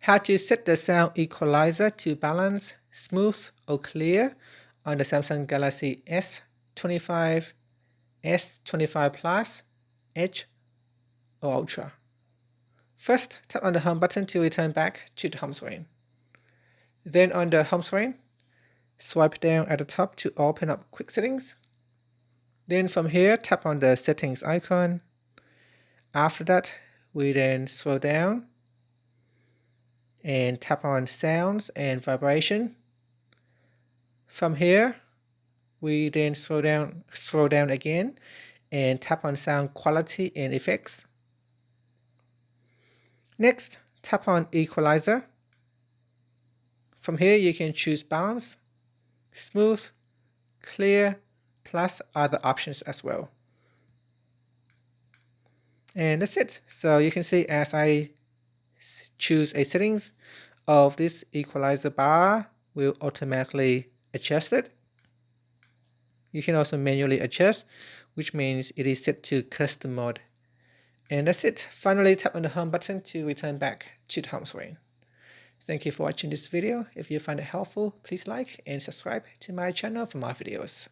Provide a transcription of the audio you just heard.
How to set the sound equalizer to balance, smooth or clear on the Samsung Galaxy S25, S25 Plus, Edge or Ultra. First, tap on the home button to return back to the home screen. Then on the home screen, swipe down at the top to open up quick settings. Then from here, tap on the settings icon. After that, we then scroll down and tap on sounds and vibration. From here, we then scroll down again and tap on sound quality and effects. Next, tap on equalizer. From here, you can choose balance, smooth, clear, plus other options as well. And that's it. So you can see as I choose a settings of this equalizer bar will automatically adjust it. You can also manually adjust, which means it is set to custom mode. And that's it. Finally, tap on the home button to return back to the home screen. Thank you for watching this video. If you find it helpful, please like and subscribe to my channel for more videos.